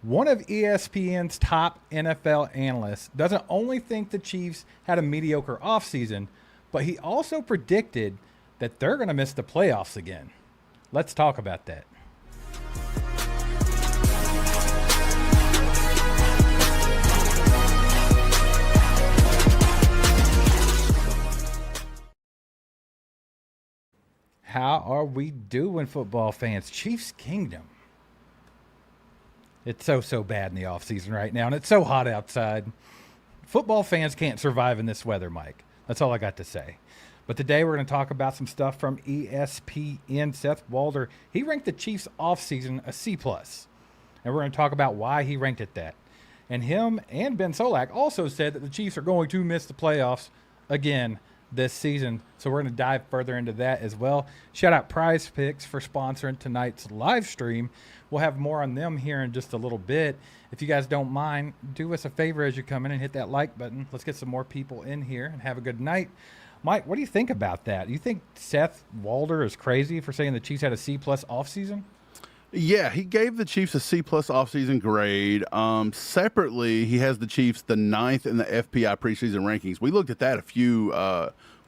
One of ESPN's top NFL analysts doesn't only think the Chiefs had a mediocre offseason, but he also predicted that they're going to miss the playoffs again. Let's talk about that. How are we doing, football fans? Chiefs Kingdom. It's so bad in the offseason right now, and it's so hot outside. Football fans can't survive in this weather, Mike. That's all I got to say. But today we're going to talk about some stuff from ESPN. Seth Walder, he ranked the Chiefs offseason a C+. And we're going to talk about why he ranked it that. And him and Ben Solak also said that the Chiefs are going to miss the playoffs again this season. So we're going to dive further into that as well. Shout out Prize Picks for sponsoring tonight's live stream. We'll have more on them here in just a little bit. If you guys don't mind, do us a favor as you come in and hit that like button. Let's get some more people in here and have a good night. Mike, what do you think about that? Do you think Seth Walder is crazy for saying the Chiefs had a C+ offseason? Yeah, he gave the Chiefs a C+ offseason grade. Separately, he has the Chiefs the 9th in the FPI preseason rankings. We looked at that a few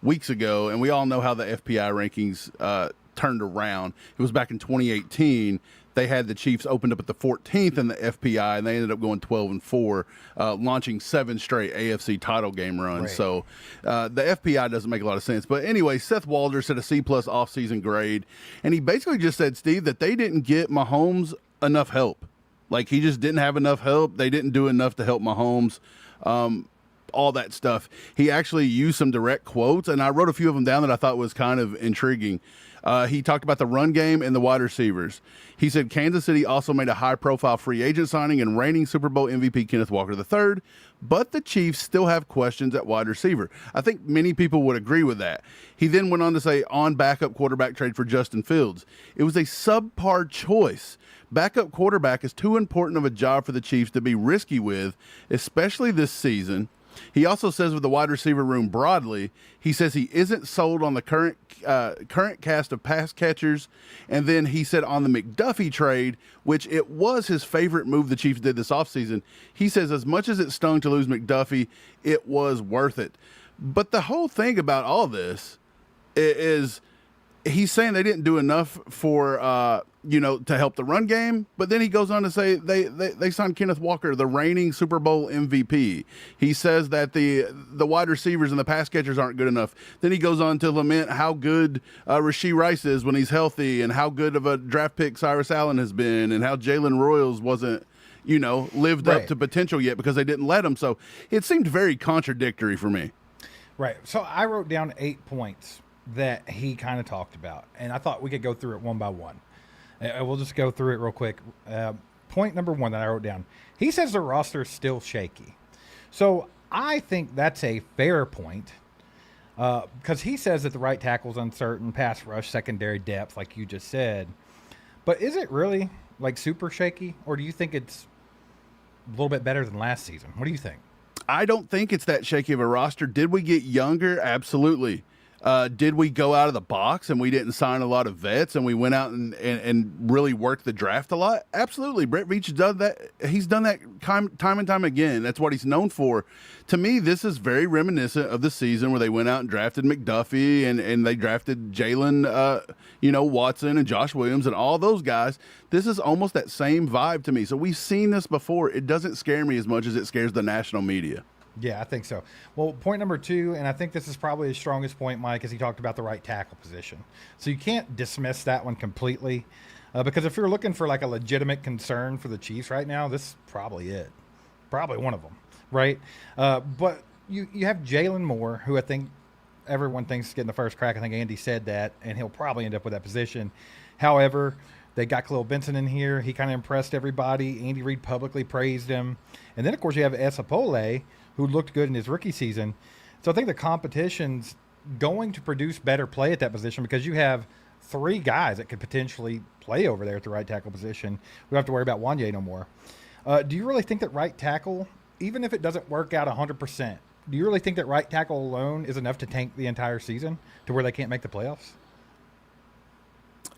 weeks ago, and we all know how the FPI rankings turned around. It was back in 2018. They had the Chiefs opened up at the 14th in the FPI, and they ended up going 12-4, launching 7 straight AFC title game runs. Right. So the FPI doesn't make a lot of sense. But anyway, Seth Walder said a C+ offseason grade, and he basically just said, Steve, that they didn't get Mahomes enough help. Like, he just didn't have enough help. They didn't do enough to help Mahomes. All that stuff. He actually used some direct quotes, and I wrote a few of them down that I thought was kind of intriguing. He talked about the run game and the wide receivers. He said Kansas City also made a high-profile free agent signing and reigning Super Bowl MVP Kenneth Walker III, but the Chiefs still have questions at wide receiver. I think many people would agree with that. He then went on to say on backup quarterback trade for Justin Fields. It was a subpar choice. Backup quarterback is too important of a job for the Chiefs to be risky with, especially this season. He also says with the wide receiver room broadly, he says he isn't sold on the current cast of pass catchers. And then he said on the McDuffie trade, which it was his favorite move the Chiefs did this offseason, he says as much as it stung to lose McDuffie, it was worth it. But the whole thing about all this is he's saying they didn't do enough for, to help the run game. But then he goes on to say they signed Kenneth Walker, the reigning Super Bowl MVP. He says that the wide receivers and the pass catchers aren't good enough. Then he goes on to lament how good Rashee Rice is when he's healthy and how good of a draft pick Cyrus Allen has been and how Jalen Royals wasn't, lived up to potential yet because they didn't let him. So it seemed very contradictory for me. Right. So I wrote down 8 points that he kind of talked about, and I thought we could go through it one by one. We'll just go through it real quick. Point number 1 that I wrote down, he says the roster is still shaky. So I think that's a fair point because he says that the right tackle is uncertain, pass rush, secondary depth, like you just said. But is it really like super shaky, or do you think it's a little bit better than last season? What do you think? I don't think it's that shaky of a roster. Did we get younger? Absolutely. Did we go out of the box and we didn't sign a lot of vets and we went out and really worked the draft a lot? Absolutely. Brett Veach done that. He's done that time and time again. That's what he's known for. To me, this is very reminiscent of the season where they went out and drafted McDuffie and they drafted Jalen, Watson and Josh Williams and all those guys. This is almost that same vibe to me. So we've seen this before. It doesn't scare me as much as it scares the national media. Yeah, I think so. Well, point number 2, and I think this is probably his strongest point, Mike, is he talked about the right tackle position. So you can't dismiss that one completely because if you're looking for like a legitimate concern for the Chiefs right now, this is probably it. Probably one of them, right? But you have Jalen Moore, who I think everyone thinks is getting the first crack. I think Andy said that, and he'll probably end up with that position. However, they got Khalil Benson in here. He kind of impressed everybody. Andy Reid publicly praised him. And then, of course, you have Esapole, who looked good in his rookie season. So I think the competition's going to produce better play at that position because you have 3 guys that could potentially play over there at the right tackle position. We don't have to worry about Wanye no more. Do you really think that right tackle, even if it doesn't work out 100%, do you really think that right tackle alone is enough to tank the entire season to where they can't make the playoffs?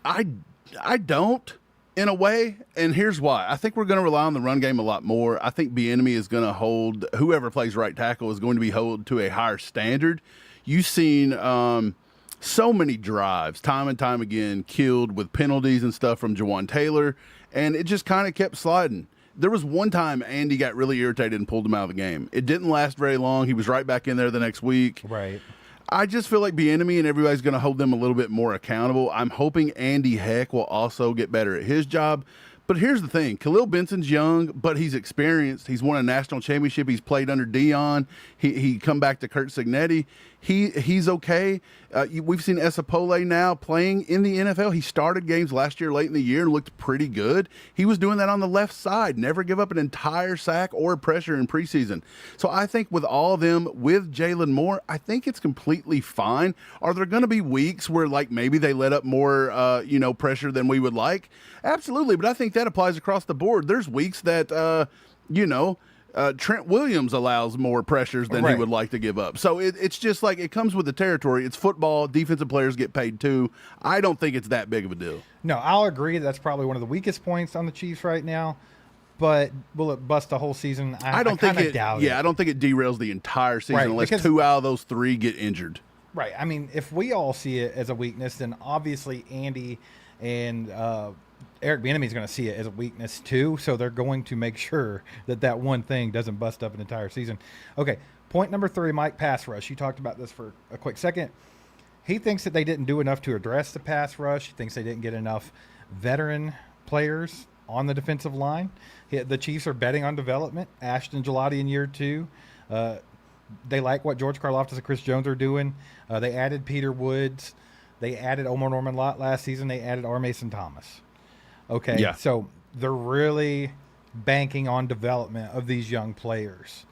I don't. In a way, and here's why. I think we're going to rely on the run game a lot more. I think Bieniemy is going to hold whoever plays right tackle is going to be held to a higher standard. You've seen so many drives, time and time again, killed with penalties and stuff from Jawan Taylor, and it just kind of kept sliding. There was one time Andy got really irritated and pulled him out of the game. It didn't last very long. He was right back in there the next week. Right. I just feel like Bieniemy and everybody's going to hold them a little bit more accountable. I'm hoping Andy Heck will also get better at his job. But here's the thing. Khalil Benson's young, but he's experienced. He's won a national championship. He's played under Dion. He come back to Kurt Signetti. He's okay. We've seen Esapole now playing in the NFL. He started games last year late in the year and looked pretty good. He was doing that on the left side. Never give up an entire sack or pressure in preseason. So I think with all of them, with Jalen Moore, I think it's completely fine. Are there going to be weeks where like maybe they let up more pressure than we would like? Absolutely, but I think that applies across the board. There's weeks that Trent Williams allows more pressures than he would like to give up. So it's just like it comes with the territory. It's football. Defensive players get paid too. I don't think it's that big of a deal. No, I'll agree that's probably one of the weakest points on the Chiefs right now. But will it bust the whole season? I don't think it. I don't think it derails the entire season unless 2 out of those 3 get injured. Right. I mean, if we all see it as a weakness, then obviously Andy and Eric Bieniemy is going to see it as a weakness too, so they're going to make sure that that one thing doesn't bust up an entire season. Okay, point number 3, Mike, pass rush. You talked about this for a quick second. He thinks that they didn't do enough to address the pass rush. He thinks they didn't get enough veteran players on the defensive line. The Chiefs are betting on development. Ashton Gelati in year 2. They like what George Karlaftis and Chris Jones are doing. They added Peter Woods. They added Omar Norman Lott last season. They added R. Mason Thomas. Okay, yeah. So they're really banking on development of these young players.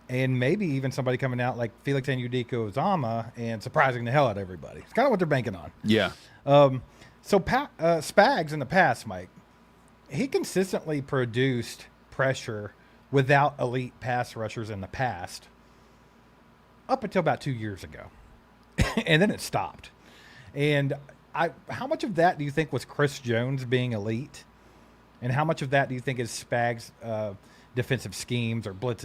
And maybe even somebody coming out like Felix Anudiko-Uzomah and surprising the hell out of everybody. It's kind of what they're banking on. Yeah. So Spags in the past, Mike, he consistently produced pressure without elite pass rushers in the past up until about 2 years ago. And then it stopped. And how much of that do you think was Chris Jones being elite? And how much of that do you think is Spags' defensive schemes or blitz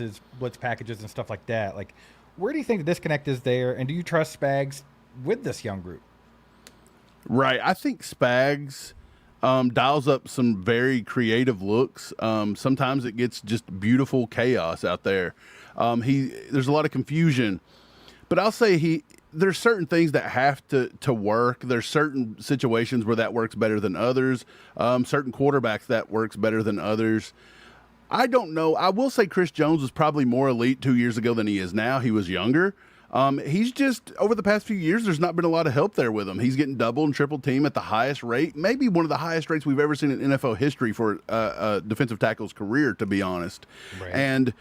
packages and stuff like that? Like, where do you think the disconnect is there? And do you trust Spags with this young group? Right. I think Spags dials up some very creative looks. Sometimes it gets just beautiful chaos out there. There's a lot of confusion. But I'll say there's certain things that have to work. There's certain situations where that works better than others. Certain quarterbacks that works better than others. I don't know. I will say Chris Jones was probably more elite 2 years ago than he is now. He was younger. He's just, over the past few years, there's not been a lot of help there with him. He's getting double and triple team at the highest rate, maybe one of the highest rates we've ever seen in NFL history for a defensive tackle's career, to be honest. Right. And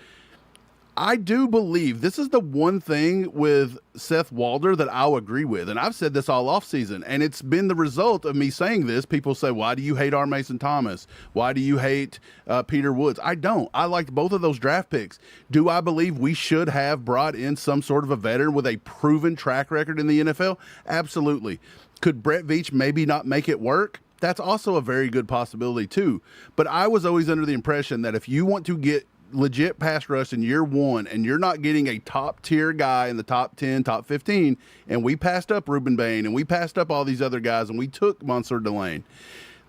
I do believe this is the one thing with Seth Walder that I'll agree with. And I've said this all offseason, and it's been the result of me saying this. People say, why do you hate R. Mason Thomas? Why do you hate Peter Woods? I don't. I liked both of those draft picks. Do I believe we should have brought in some sort of a veteran with a proven track record in the NFL? Absolutely. Could Brett Veach maybe not make it work? That's also a very good possibility too. But I was always under the impression that if you want to get legit pass rush in year 1 and you're not getting a top tier guy in the top 10, top 15, and we passed up Reuben Bain and we passed up all these other guys and we took Monsieur Delane,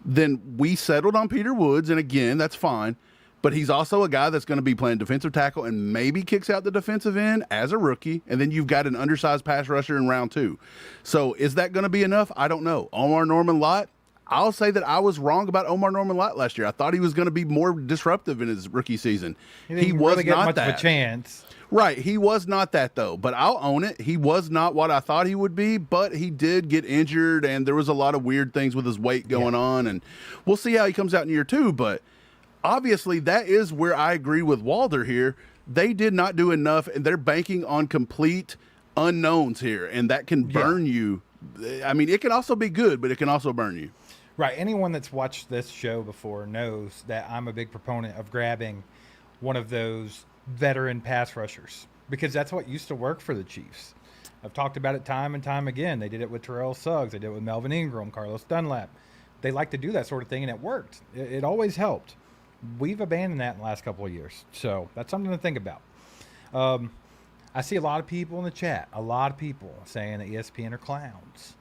then we settled on Peter Woods. And again, that's fine, but he's also a guy that's going to be playing defensive tackle and maybe kicks out the defensive end as a rookie. And then you've got an undersized pass rusher in round 2. So is that going to be enough? I don't know. Omar Norman Lott, I'll say that I was wrong about Omar Norman Lott last year. I thought he was going to be more disruptive in his rookie season. He was really not much of a chance. Right. He was not that, though. But I'll own it. He was not what I thought he would be, but he did get injured, and there was a lot of weird things with his weight going on. And we'll see how he comes out in year 2. But obviously, that is where I agree with Walder here. They did not do enough, and they're banking on complete unknowns here, and that can burn you. I mean, it can also be good, but it can also burn you. Right. Anyone that's watched this show before knows that I'm a big proponent of grabbing one of those veteran pass rushers because that's what used to work for the Chiefs. I've talked about it time and time again. They did it with Terrell Suggs. They did it with Melvin Ingram, Carlos Dunlap. they like to do that sort of thing, and it worked. It always helped. We've abandoned that in the last couple of years. So that's something to think about. I see a lot of people in the chat, a lot of people saying that ESPN are clowns.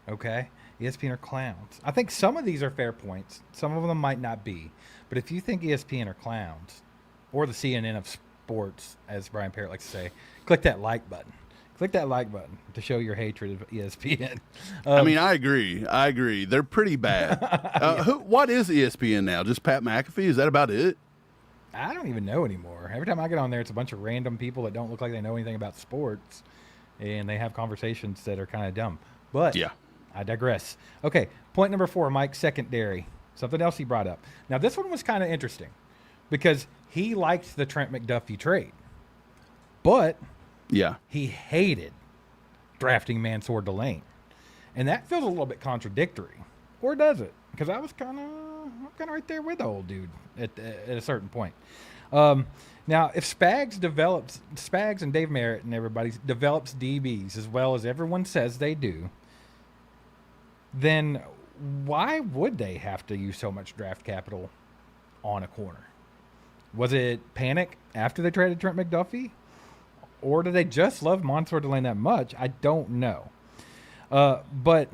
Okay? ESPN are clowns. I think some of these are fair points. Some of them might not be. But if you think ESPN are clowns, or the CNN of sports, as Brian Parrott likes to say, click that like button. Click that like button to show your hatred of ESPN. I mean, I agree. They're pretty bad. What is ESPN now? Just Pat McAfee? Is that about it? I don't even know anymore. Every time I get on there, it's a bunch of random people that don't look like they know anything about sports, and they have conversations that are kind of dumb. But yeah, I digress. Okay, point number 4, Mike, secondary. Something else he brought up. Now, this one was kind of interesting because he liked the Trent McDuffie trade, but he hated drafting Mansour Delane. And that feels a little bit contradictory. Or does it? Because I was kind of right there with the old dude at a certain point. Now, if Spags and Dave Merritt and everybody develops DBs as well as everyone says they do, then why would they have to use so much draft capital on a corner? Was it panic after they traded Trent McDuffie? Or do they just love Mansour Delane that much? I don't know. But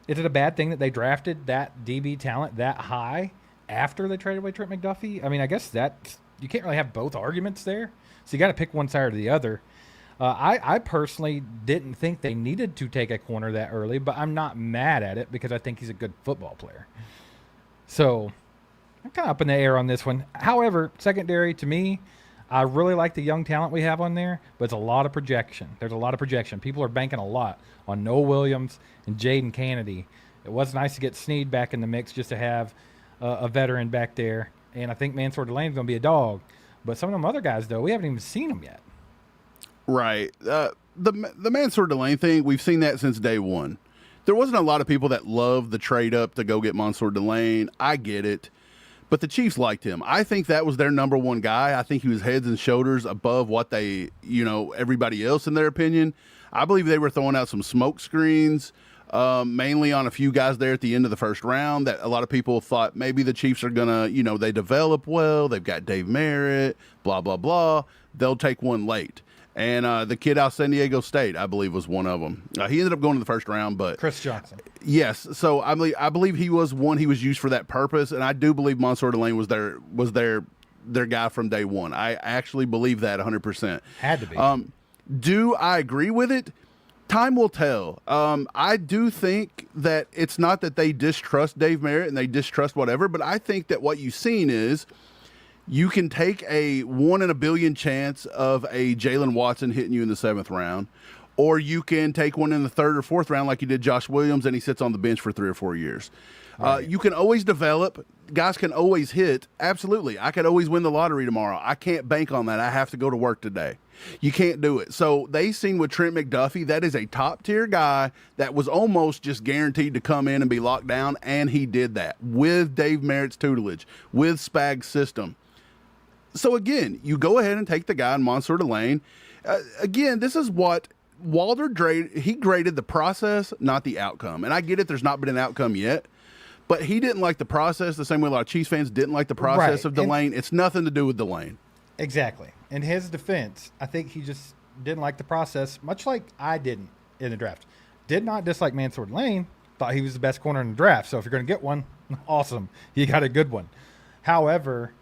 is it a bad thing that they drafted that DB talent that high after they traded away Trent McDuffie? I mean, I guess that you can't really have both arguments there. So you got to pick one side or the other. I personally didn't think they needed to take a corner that early, but I'm not mad at it because I think he's a good football player. So I'm kind of up in the air on this one. However, secondary to me, I really like the young talent we have on there, but it's a lot of projection. There's a lot of projection. People are banking a lot on Noah Williams and Jaden Kennedy. It was nice to get Snead back in the mix just to have a veteran back there. And I think Mansour Delane's going to be a dog. But some of them other guys, though, we haven't even seen them yet. Right. The Mansour Delane thing, we've seen that since day one. There wasn't a lot of people that loved the trade up to go get Mansour Delane. I get it. But the Chiefs liked him. I think that was their number one guy. I think he was heads and shoulders above what they, everybody else in their opinion. I believe they were throwing out some smoke screens, mainly on a few guys there at the end of the first round that a lot of people thought maybe the Chiefs are going to, they develop well. They've got Dave Merritt, blah, blah, blah. They'll take one late. And the kid out of San Diego State, I believe, was one of them. He ended up going to the first round, but Chris Johnson. Yes, so I believe he was one. He was used for that purpose, and I do believe Mansour Delane was their guy from day one. I actually believe that 100%. Had to be. Do I agree with it? Time will tell. I do think that it's not that they distrust Dave Merritt and they distrust whatever, but I think that what you've seen is you can take a 1 in a billion chance of a Jalen Watson hitting you in the 7th round, or you can take one in the 3rd or 4th round like you did Josh Williams and he sits on the bench for 3 or 4 years. Right. You can always develop. Guys can always hit. Absolutely. I could always win the lottery tomorrow. I can't bank on that. I have to go to work today. You can't do it. So they seen with Trent McDuffie, that is a top-tier guy that was almost just guaranteed to come in and be locked down, and he did that with Dave Merritt's tutelage, with Spag's system. So, again, you go ahead and take the guy in Mansour Delane. Again, this is what Walder graded. He graded the process, not the outcome. And I get it. There's not been an outcome yet. But he didn't like the process the same way a lot of Chiefs fans didn't like the process of Delane. It's nothing to do with Delane. Exactly. In his defense, I think he just didn't like the process, much like I didn't in the draft. Did not dislike Mansour Delane. Thought he was the best corner in the draft. So if you're going to get one, awesome. You got a good one. However,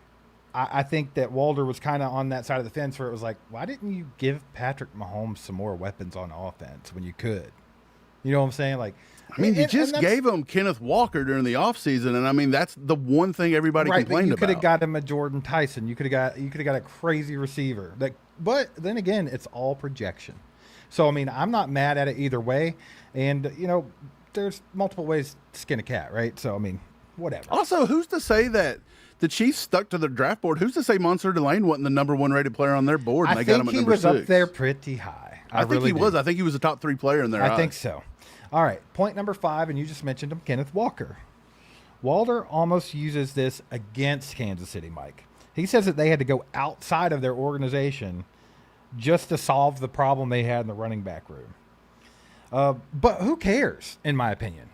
I think that Walder was kind of on that side of the fence where it was like, why didn't you give Patrick Mahomes some more weapons on offense when you could? You know what I'm saying? Like, I mean, you just gave him Kenneth Walker during the offseason, and I mean that's the one thing everybody complained about. You could have got him a Jordan Tyson. You could have got a crazy receiver. But then again, it's all projection. So I mean, I'm not mad at it either way. And there's multiple ways to skin a cat, right? So I mean, whatever. Also, who's to say that the Chiefs stuck to their draft board? Who's to say Mansour Delane wasn't the number 1 rated player on their board? And they got him at number 6. I think he was up there pretty high. I think he was. I think he was a top 3 player in their eyes. I think so. All right, point number 5, and you just mentioned him, Kenneth Walker. Walder almost uses this against Kansas City, Mike. He says that they had to go outside of their organization just to solve the problem they had in the running back room. But who cares, in my opinion?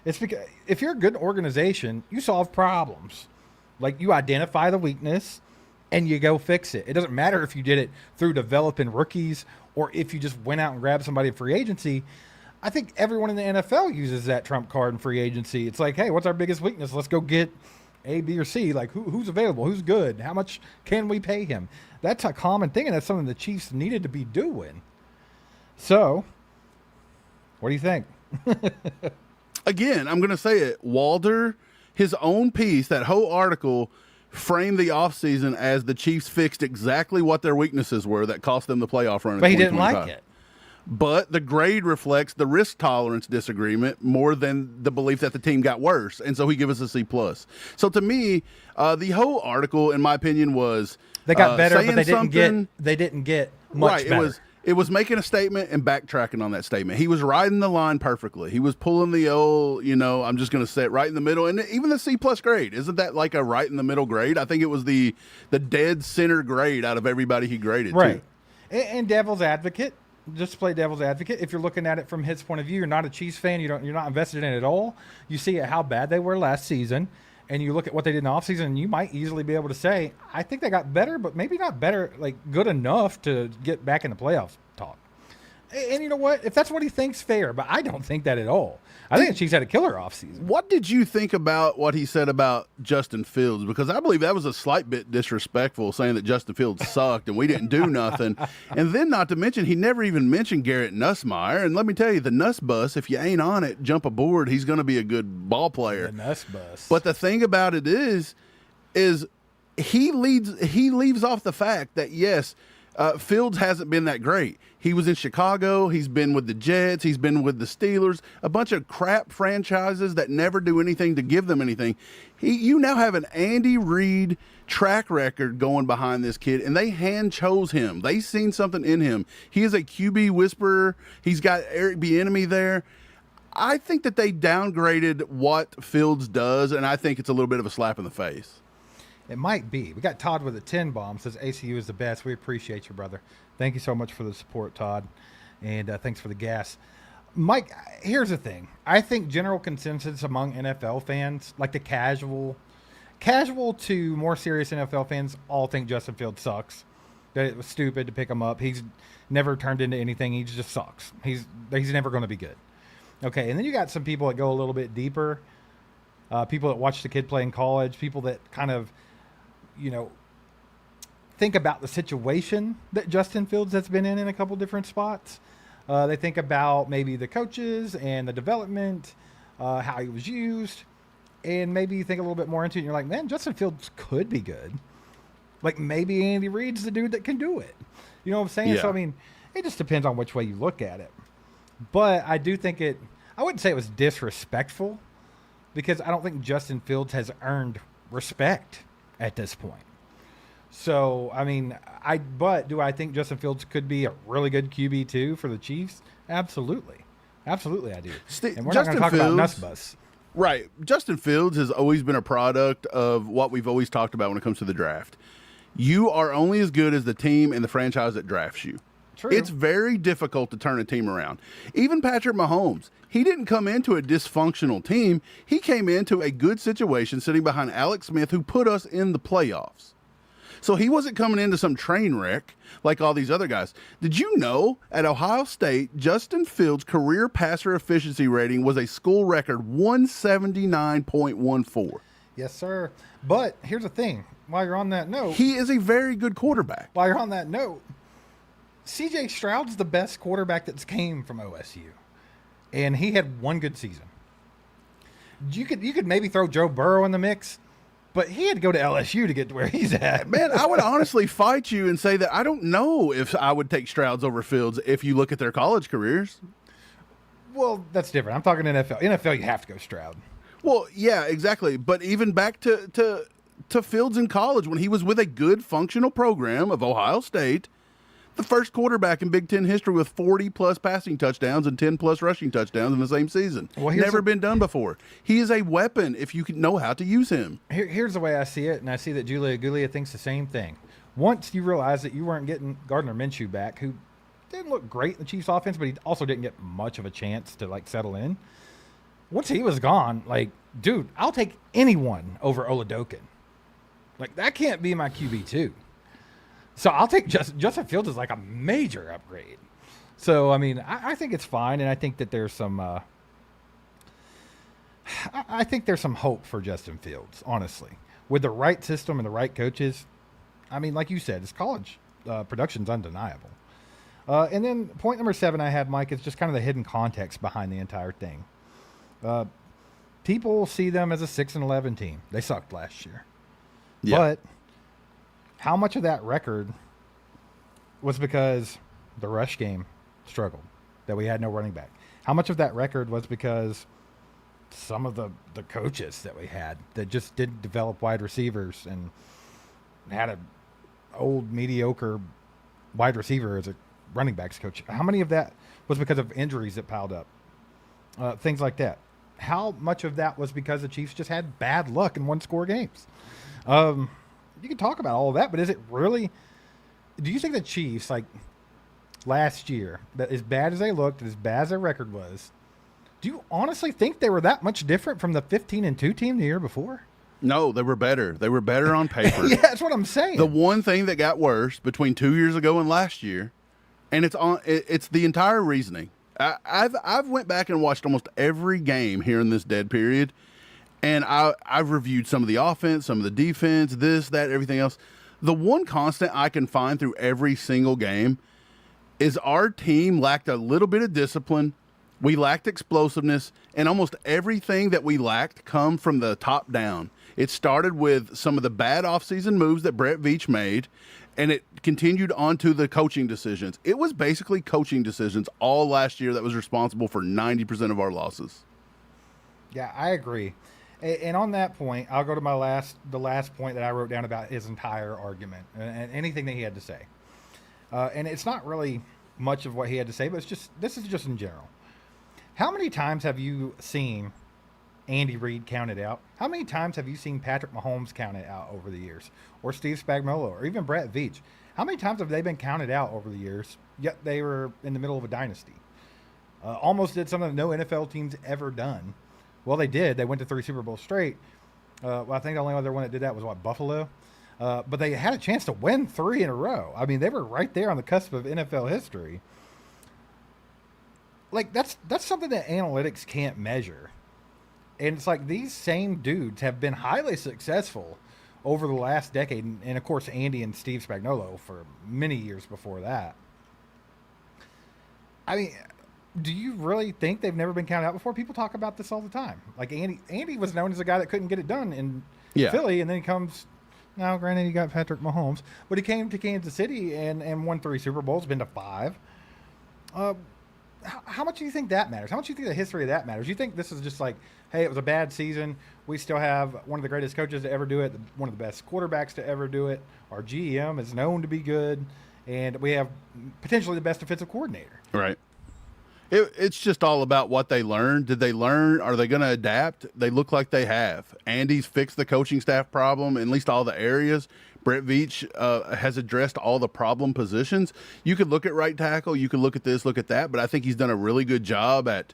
It's because if you're a good organization, you solve problems. Like you identify the weakness and you go fix it. It doesn't matter if you did it through developing rookies or if you just went out and grabbed somebody in free agency. I think everyone in the NFL uses that trump card in free agency. It's like, hey, what's our biggest weakness? Let's go get A, B, or C. Like, who's available? Who's good? How much can we pay him? That's a common thing, and that's something the Chiefs needed to be doing. So, what do you think? Again, I'm going to say it. Walder, his own piece, that whole article framed the offseason as the Chiefs fixed exactly what their weaknesses were that cost them the playoff run in But he didn't 2025. like it. But the grade reflects the risk tolerance disagreement more than the belief that the team got worse, and so he gave us a C+. So to me, the whole article, in my opinion, was They got better, but saying they didn't get much better. It was making a statement and backtracking on that statement. He was riding the line perfectly. He was pulling the old, I'm just going to sit right in the middle. And even the C+ grade, isn't that like a right in the middle grade? I think it was the dead center grade out of everybody he graded. Right. Too. And devil's advocate, just to play devil's advocate, if you're looking at it from his point of view, you're not a Chiefs fan, you're not invested in it at all. You see how bad they were last season, and you look at what they did in the offseason, and you might easily be able to say, I think they got better, but maybe not better, like good enough to get back in the playoffs talk. And you know what? If that's what he thinks, fair, but I don't think that at all. I think the Chiefs had a killer offseason. What did you think about what he said about Justin Fields? Because I believe that was a slight bit disrespectful, saying that Justin Fields sucked and we didn't do nothing. And then not to mention, he never even mentioned Garrett Nussmeier. And let me tell you, the Nuss bus, if you ain't on it, jump aboard. He's going to be a good ball player. The Nuss bus. But the thing about it is he leaves off the fact that, yes, Fields hasn't been that great. He was in Chicago. He's been with the Jets. He's been with the Steelers, a bunch of crap franchises that never do anything to give them anything. You now have an Andy Reid track record going behind this kid, and they hand chose him. They seen something in him. He is a QB whisperer. He's got Eric Bieniemy there. I think that they downgraded what Fields does, and I think it's a little bit of a slap in the face. It might be. We got Todd with a 10 bomb. Says ACU is the best. We appreciate you, brother. Thank you so much for the support, Todd. And thanks for the gas. Mike, here's the thing. I think general consensus among NFL fans, like the casual to more serious NFL fans, all think Justin Fields sucks. That it was stupid to pick him up. He's never turned into anything. He just sucks. He's never going to be good. Okay, and then you got some people that go a little bit deeper. People that watch the kid play in college. People that kind of think about the situation that Justin Fields has been in a couple different spots. They think about maybe the coaches and the development, how he was used, and maybe you think a little bit more into it. And you're like, man, Justin Fields could be good. Like maybe Andy Reid's the dude that can do it. You know what I'm saying? Yeah. So, I mean, it just depends on which way you look at it. But I do think I wouldn't say it was disrespectful because I don't think Justin Fields has earned respect at this point. So, I mean, but do I think Justin Fields could be a really good QB2 for the Chiefs? Absolutely. Absolutely, I do. And we're not going to talk about Nussbus. Right. Justin Fields has always been a product of what we've always talked about when it comes to the draft. You are only as good as the team and the franchise that drafts you. True. It's very difficult to turn a team around. Even Patrick Mahomes, he didn't come into a dysfunctional team. He came into a good situation sitting behind Alex Smith, who put us in the playoffs. So he wasn't coming into some train wreck like all these other guys. Did you know at Ohio State, Justin Fields' career passer efficiency rating was a school record 179.14? Yes, sir. But here's the thing. While you're on that note. He is a very good quarterback. While you're on that note, C.J. Stroud's the best quarterback that's came from OSU. And he had one good season. You could maybe throw Joe Burrow in the mix, but he had to go to LSU to get to where he's at. Man, I would honestly fight you and say that I don't know if I would take Stroud's over Fields if you look at their college careers. Well, that's different. I'm talking NFL. NFL, you have to go Stroud. Well, yeah, exactly. But even back to Fields in college, when he was with a good functional program of Ohio State, the first quarterback in Big Ten history with 40-plus passing touchdowns and 10-plus rushing touchdowns in the same season. Well, never been done before. He is a weapon if you can know how to use him. Here's the way I see it, and I see that Julia Gulia thinks the same thing. Once you realize that you weren't getting Gardner Minshew back, who didn't look great in the Chiefs' offense, but he also didn't get much of a chance to, settle in. once he was gone, like, dude, I'll take anyone over Oladokin. Like, that can't be my QB2. So I'll take Justin Fields is like a major upgrade. So, I mean, I think it's fine, and I think that there's some I think there's some hope for Justin Fields, honestly. With the right system and the right coaches, I mean, like you said, his college production's undeniable. And then point number 7 I had, Mike, is just kind of the hidden context behind the entire thing. People see them as a 6-11 team. They sucked last year. Yeah. But how much of that record was because the rush game struggled, that we had no running back? How much of that record was because some of the coaches that we had that just didn't develop wide receivers and had an old mediocre wide receiver as a running backs coach? How many of that was because of injuries that piled up? Things like that. How much of that was because the Chiefs just had bad luck in one-score games? You can talk about all of that, but is it really – do you think the Chiefs, like last year, that as bad as they looked, as bad as their record was, do you honestly think they were that much different from the 15-2 team the year before? No, they were better. They were better on paper. Yeah, that's what I'm saying. The one thing that got worse between 2 years ago and last year, and it's the entire reasoning. I've went back and watched almost every game here in this dead period, and I've reviewed some of the offense, some of the defense, this, that, everything else. The one constant I can find through every single game is our team lacked a little bit of discipline. We lacked explosiveness, and almost everything that we lacked come from the top down. It started with some of the bad offseason moves that Brett Veach made, and it continued on to the coaching decisions. It was basically coaching decisions all last year that was responsible for 90% of our losses. Yeah, I agree. And on that point, I'll go to the last point that I wrote down about his entire argument and anything that he had to say. And it's not really much of what he had to say, but this is just in general. How many times have you seen Andy Reid counted out? How many times have you seen Patrick Mahomes counted out over the years? Or Steve Spagnuolo, or even Brett Veach? How many times have they been counted out over the years, yet they were in the middle of a dynasty? Almost did something that no NFL team's ever done. Well, they did. They went to 3 Super Bowls straight. Well, I think the only other one that did that was, Buffalo? But they had a chance to win 3 in a row. I mean, they were right there on the cusp of NFL history. Like, that's something that analytics can't measure. And it's like these same dudes have been highly successful over the last decade. And of course, Andy and Steve Spagnuolo for many years before that. I mean, do you really think they've never been counted out before? People talk about this all the time. Like Andy was known as a guy that couldn't get it done in Philly. And then he comes, now granted he got Patrick Mahomes, but he came to Kansas City and won 3 Super Bowls, been to 5. How much do you think that matters? How much do you think the history of that matters? You think this is just like, hey, it was a bad season. We still have one of the greatest coaches to ever do it, one of the best quarterbacks to ever do it. Our GM is known to be good, and we have potentially the best defensive coordinator. Right. It's just all about what they learned. Did they learn? Are they going to adapt? They look like they have. Andy's fixed the coaching staff problem, in at least all the areas. Brett Veach has addressed all the problem positions. You could look at right tackle. You could look at this, look at that. But I think he's done a really good job at,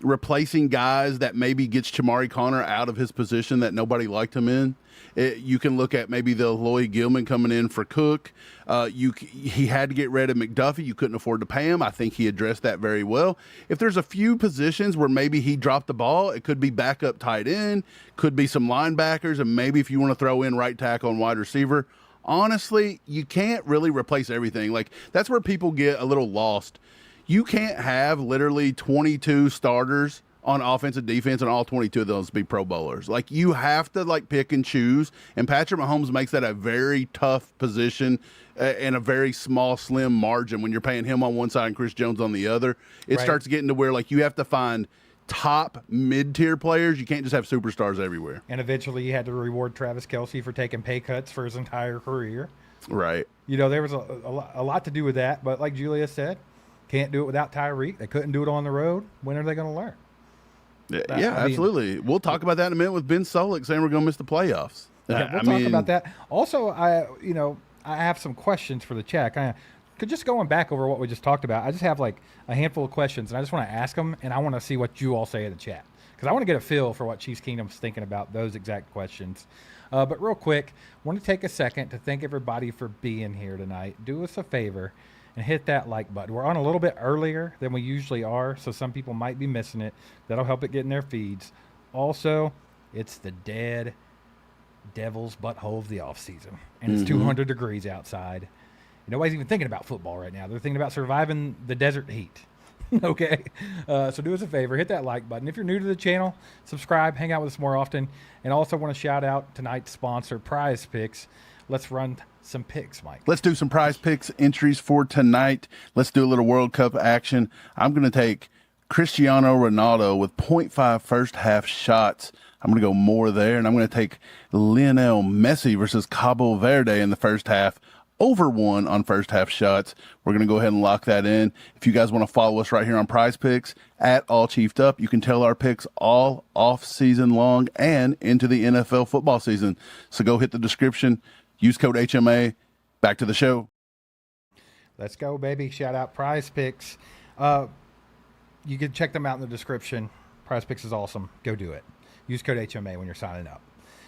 replacing guys that maybe gets Chamari Connor out of his position that nobody liked him in. You can look at maybe the Lloyd Gilman coming in for Cook. He had to get rid of McDuffie. You couldn't afford to pay him. I think he addressed that very well. If there's a few positions where maybe he dropped the ball, it could be backup tight end, could be some linebackers, and maybe if you want to throw in right tackle and wide receiver. Honestly, you can't really replace everything. Like, that's where people get a little lost. You can't have literally 22 starters on offense and defense and all 22 of those be Pro Bowlers. Like, you have to pick and choose, and Patrick Mahomes makes that a very tough position and a very small, slim margin when you're paying him on one side and Chris Jones on the other. It starts getting to where you have to find top mid-tier players. You can't just have superstars everywhere. And eventually you had to reward Travis Kelce for taking pay cuts for his entire career. Right. There was a lot to do with that, but like Julia said, can't do it without Tyreek. They couldn't do it on the road. When are they going to learn? Yeah, absolutely. We'll talk about that in a minute with Ben Solak saying we're going to miss the playoffs. Yeah, we'll talk about that. Also, I have some questions for the chat. just going back over what we just talked about, I just have like a handful of questions, and I just want to ask them, and I want to see what you all say in the chat because I want to get a feel for what Chiefs Kingdom's thinking about those exact questions. But real quick, want to take a second to thank everybody for being here tonight. Do us a favor and hit that like button. We're on a little bit earlier than we usually are, so some people might be missing it. That'll help it get in their feeds. Also, it's the dead devil's butthole of the offseason, and it's 200 degrees outside. Nobody's even thinking about football right now. They're thinking about surviving the desert heat. Okay? So do us a favor. Hit that like button. If you're new to the channel, subscribe. Hang out with us more often. And also want to shout out tonight's sponsor, Prize Picks. Let's run some picks, Mike. Let's do some Prize Picks entries for tonight. Let's do a little World Cup action. I'm going to take Cristiano Ronaldo with 0.5 first half shots. I'm going to go more there. And I'm going to take Lionel Messi versus Cabo Verde in the first half. Over 1 on first half shots. We're going to go ahead and lock that in. If you guys want to follow us right here on Prize Picks at All Chiefed Up, you can tell our picks all off season long and into the NFL football season. So go hit the description, use code HMA. Back to the show. Let's go, baby. Shout out Prize Picks. You can check them out in the description. Prize Picks is awesome. Go do it. Use code HMA when you're signing up.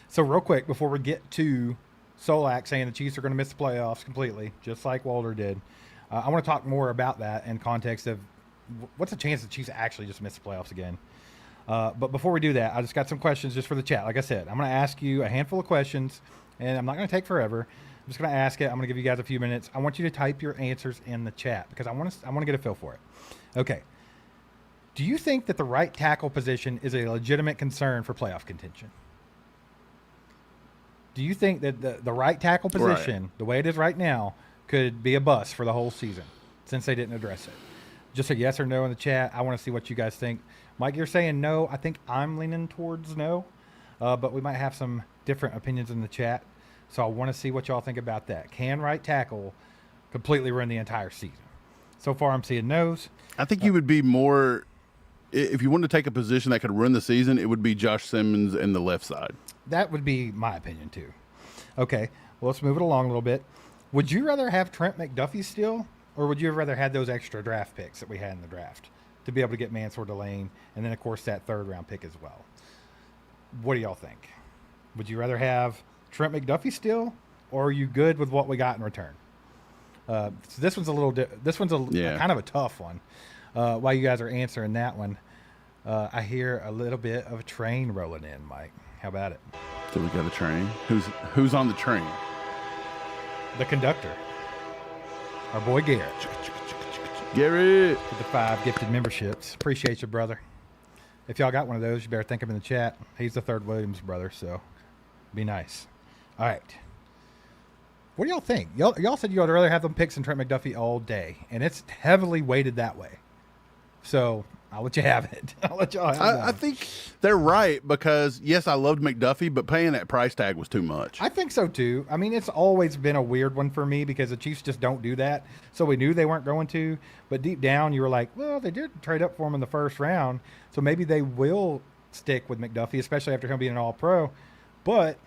So real quick, before we get to Solak saying the Chiefs are going to miss the playoffs completely, just like Walder did. I want to talk more about that in context of what's the chance the Chiefs actually just miss the playoffs again. But before we do that, I just got some questions just for the chat. Like I said, I'm going to ask you a handful of questions, and I'm not going to take forever. I'm just going to ask it. I'm going to give you guys a few minutes. I want you to type your answers in the chat because I want to get a feel for it. Okay. Do you think that the right tackle position is a legitimate concern for playoff contention? Do you think that the right tackle position, the way it is right now, could be a bust for the whole season since they didn't address it? Just a yes or no in the chat. I want to see what you guys think. Mike, you're saying no. I think I'm leaning towards no, but we might have some different opinions in the chat. So I want to see what y'all think about that. Can right tackle completely ruin the entire season? So far, I'm seeing no's. I think you would be more, if you wanted to take a position that could ruin the season, it would be Josh Simmons in the left side. That would be my opinion, too. Okay, well, let's move it along a little bit. Would you rather have Trent McDuffie still, or would you have rather had those extra draft picks that we had in the draft to be able to get Mansour Delane and then, of course, that third-round pick as well? What do y'all think? Would you rather have Trent McDuffie still, or are you good with what we got in return? So this one's kind of a tough one. While you guys are answering that one, I hear a little bit of a train rolling in, Mike. How about it? So we got a train. Who's on the train? The conductor. Our boy Garrett. Garrett. With the 5 gifted memberships. Appreciate you, brother. If y'all got one of those, you better think of him in the chat. He's the third Williams brother, so be nice. All right. What do y'all think? Y'all said you would rather have them picks than Trent McDuffie all day, and it's heavily weighted that way. So I'll let you have it. I'll let y'all have it. I think they're right because, yes, I loved McDuffie, but paying that price tag was too much. I think so, too. I mean, it's always been a weird one for me because the Chiefs just don't do that. So we knew they weren't going to. But deep down, you were like, well, they did trade up for him in the first round. So maybe they will stick with McDuffie, especially after him being an all-pro. But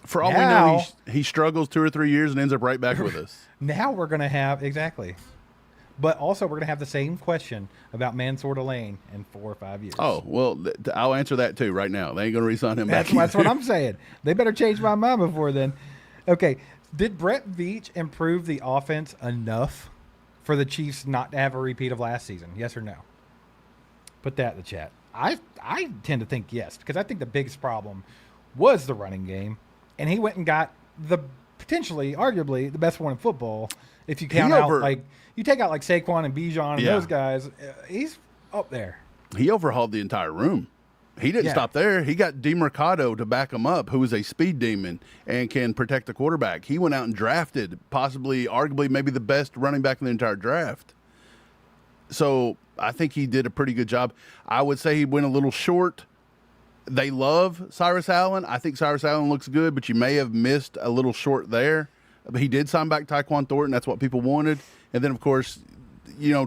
for all we know, he struggles 2 or 3 years and ends up right back with us. Now we're going to have – exactly. But also, we're going to have the same question about Mansour Delane in 4 or 5 years. Oh, well, I'll answer that too right now. They ain't going to re-sign him back. That's what I'm saying. They better change my mind before then. Okay, did Brett Veach improve the offense enough for the Chiefs not to have a repeat of last season? Yes or no? Put that in the chat. I tend to think yes, because I think the biggest problem was the running game, and he went and got the potentially, arguably, the best one in football. If you count out, like, you take out like Saquon and Bijan and those guys, he's up there. He overhauled the entire room. He didn't stop there. He got DeMercado to back him up, who is a speed demon and can protect the quarterback. He went out and drafted possibly, arguably, maybe the best running back in the entire draft. So I think he did a pretty good job. I would say he went a little short. They love Cyrus Allen. I think Cyrus Allen looks good, but you may have missed a little short there. But he did sign back Tyquan Thornton. That's what people wanted. And then, of course,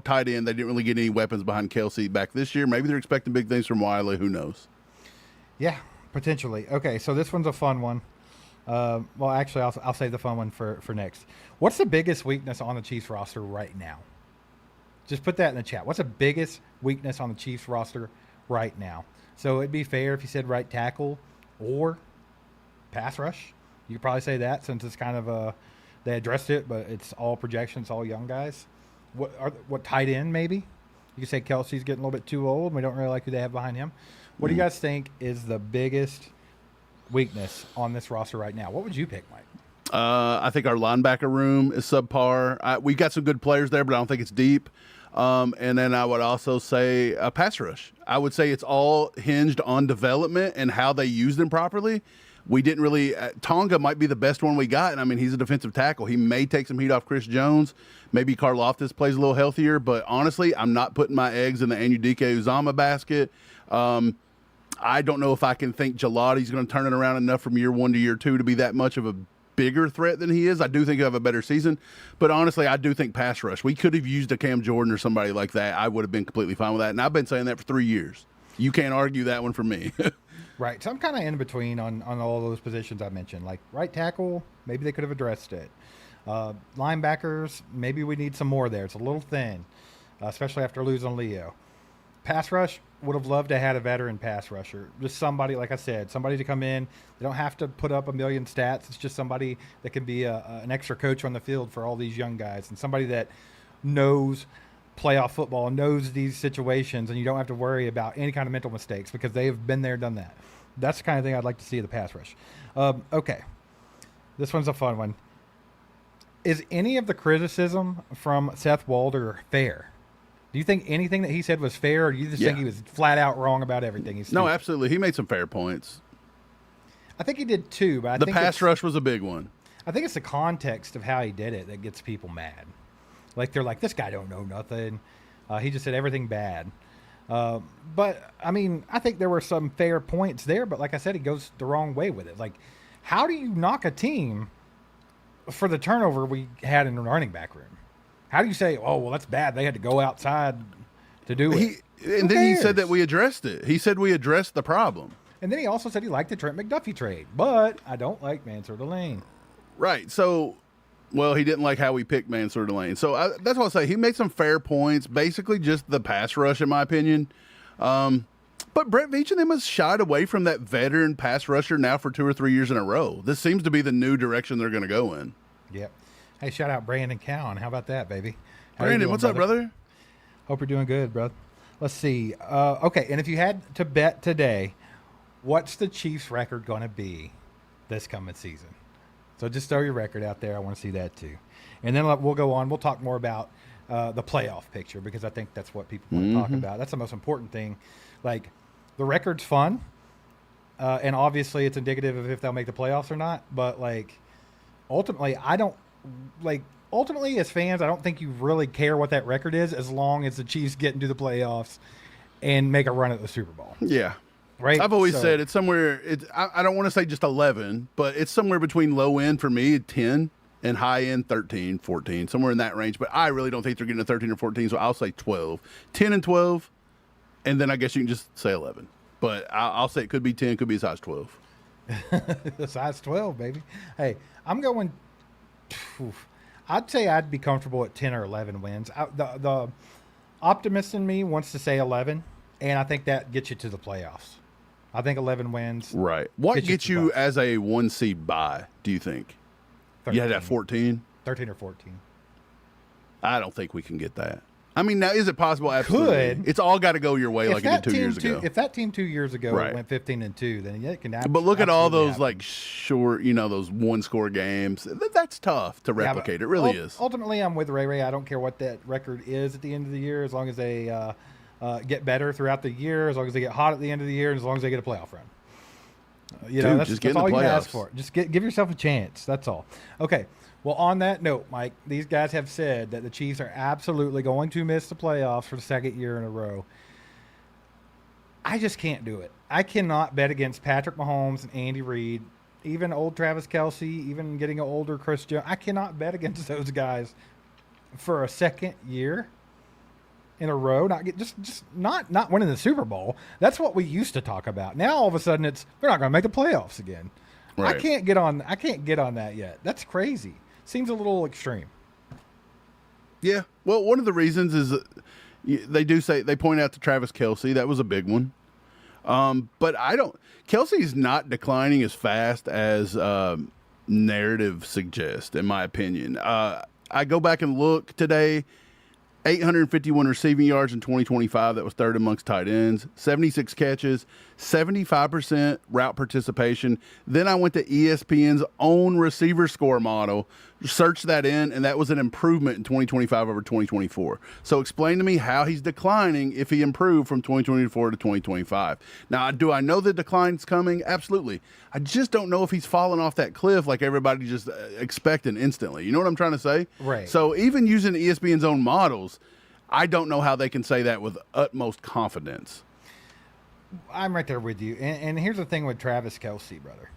tight end, they didn't really get any weapons behind Kelsey back this year. Maybe they're expecting big things from Wiley. Who knows? Yeah, potentially. Okay, so this one's a fun one. Well, actually, I'll save the fun one for next. What's the biggest weakness on the Chiefs roster right now? Just put that in the chat. What's the biggest weakness on the Chiefs roster right now? So it'd be fair if you said right tackle or pass rush. You could probably say that since it's kind of they addressed it, but it's all projections, all young guys. What tight end maybe? You could say Kelsey's getting a little bit too old. We don't really like who they have behind him. What do you guys think is the biggest weakness on this roster right now? What would you pick, Mike? I think our linebacker room is subpar. We've got some good players there, but I don't think it's deep. And then I would also say a pass rush. I would say it's all hinged on development and how they use them properly. We didn't really Tonga might be the best one we got, and I mean he's a defensive tackle. He may take some heat off Chris Jones. Maybe Karlaftis plays a little healthier, but honestly, I'm not putting my eggs in the Anudike Uzama basket. I don't know if I can think Gelati's going to turn it around enough from year 1 to year 2 to be that much of a bigger threat than he is. I do think he'll have a better season, but honestly, I do think pass rush. We could have used a Cam Jordan or somebody like that. I would have been completely fine with that, and I've been saying that for 3 years. You can't argue that one for me. Right. So I'm kind of in between on all those positions I mentioned. Like right tackle, maybe they could have addressed it. Linebackers, maybe we need some more there. It's a little thin, especially after losing Leo. Pass rush, would have loved to have had a veteran pass rusher. Just somebody, like I said, somebody to come in. They don't have to put up a million stats. It's just somebody that can be an extra coach on the field for all these young guys and somebody that knows playoff football, knows these situations, and you don't have to worry about any kind of mental mistakes because they have been there, done that. That's the kind of thing I'd like to see in the pass rush. Okay. This one's a fun one. Is any of the criticism from Seth Walder fair? Do you think anything that he said was fair, or do you just think he was flat out wrong about everything? No, absolutely. He made some fair points. I think he did too, but the pass rush was a big one. I think it's the context of how he did it that gets people mad. Like they're like, this guy don't know nothing. He just said everything bad. But I mean, I think there were some fair points there, but like I said, he goes the wrong way with it. Like, how do you knock a team for the turnover we had in the running back room? How do you say, oh, well, that's bad. They had to go outside to do it. And then he said that we addressed it. He said we addressed the problem. And then he also said he liked the Trent McDuffie trade, but I don't like Mansour Delane. Right. So, well, he didn't like how we picked Mansour Delane. So that's what I say. He made some fair points, basically just the pass rush, in my opinion. But Brett Veach and them has shied away from that veteran pass rusher now for 2 or 3 years in a row. This seems to be the new direction they're going to go in. Yep. Hey, shout out Brandon Cowan. How about that, baby? Brandon, what's up, brother? Hope you're doing good, brother. Let's see. Okay, and if you had to bet today, what's the Chiefs' record going to be this coming season? So just throw your record out there. I want to see that too. And then we'll go on. We'll talk more about the playoff picture because I think that's what people want to talk about. That's the most important thing. Like, the record's fun, and obviously it's indicative of if they'll make the playoffs or not. But, like, ultimately, ultimately as fans, I don't think you really care what that record is as long as the Chiefs get into the playoffs and make a run at the Super Bowl. Yeah. Right? I've always said it's somewhere, I don't want to say just 11, but it's somewhere between low end for me, 10, and high end, 13, 14, somewhere in that range. But I really don't think they're getting to 13 or 14, so I'll say 12. 10 and 12, and then I guess you can just say 11. But I'll say it could be 10, could be as high as 12. The size 12, baby. Hey, I'm going, I'd say I'd be comfortable at 10 or 11 wins. The optimist in me wants to say 11, and I think that gets you to the playoffs. I think 11 wins. Right. What gets you as a 1 seed bye, do you think? 13. You had that 14? 13 or 14. I don't think we can get that. I mean, now, is it possible? Absolutely. Could. It's all got to go your way like it did 2 years ago. If that team 2 years ago went 15-2, then it can happen. But look at all those, like, short, those one-score games. That's tough to replicate. It really is. Ultimately, I'm with Ray. I don't care what that record is at the end of the year, as long as they get better throughout the year, as long as they get hot at the end of the year, and as long as they get a playoff run. That's all you can ask for. Just give yourself a chance. That's all. Okay. Well, on that note, Mike, these guys have said that the Chiefs are absolutely going to miss the playoffs for the second year in a row. I just can't do it. I cannot bet against Patrick Mahomes and Andy Reid, even old Travis Kelce, even getting an older Chris Jones. I cannot bet against those guys for a second year in a row. Not winning the Super Bowl. That's what we used to talk about. Now all of a sudden they're not going to make the playoffs again. Right. I can't get on that yet. That's crazy. Seems a little extreme. Yeah. Well, one of the reasons is they point out to Travis Kelce. That was a big one. But Kelsey's not declining as fast as narrative suggests, in my opinion. I go back and look today. 851 receiving yards in 2025. That was third amongst tight ends. 76 catches, 75% route participation. Then I went to ESPN's own receiver score model, searched that in, and that was an improvement in 2025 over 2024. So explain to me how he's declining if he improved from 2024 to 2025. Now, do I know the decline's coming? Absolutely. I just don't know if he's fallen off that cliff like everybody just expecting instantly. You know what I'm trying to say? Right. So even using ESPN's own models, I don't know how they can say that with utmost confidence. I'm right there with you. And here's the thing with Travis Kelce, brother.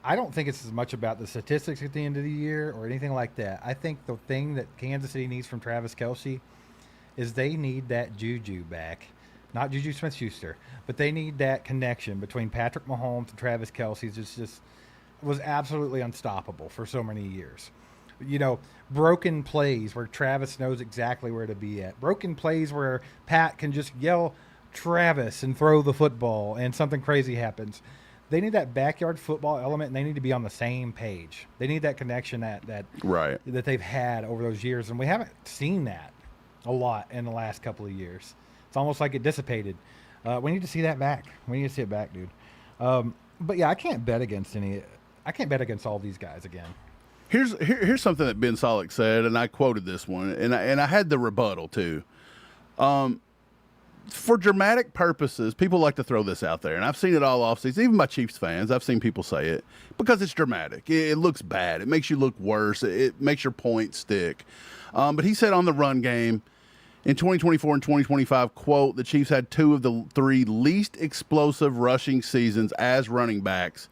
I don't think it's as much about the statistics at the end of the year or anything like that. I think the thing that Kansas City needs from Travis Kelce is they need that juju back. Not Juju Smith-Schuster, but they need that connection between Patrick Mahomes and Travis Kelce. Just was absolutely unstoppable for so many years. You know, broken plays where Travis knows exactly where to be at. Broken plays where Pat can just yell Travis and throw the football and something crazy happens. They need that backyard football element, and they need to be on the same page. They need that connection that they've had over those years, and we haven't seen that a lot in the last couple of years. It's almost like it dissipated. We need to see that back. We need to see it back, dude. But yeah, I can't bet against all these guys again. Here's something that Ben Solak said, and I quoted this one, and I had the rebuttal too. For dramatic purposes, people like to throw this out there, and I've seen it all offseason, even by Chiefs fans. I've seen people say it because it's dramatic. It looks bad. It makes you look worse. It makes your point stick. But he said on the run game in 2024 and 2025, quote, the Chiefs had 2 of the 3 least explosive rushing seasons as running backs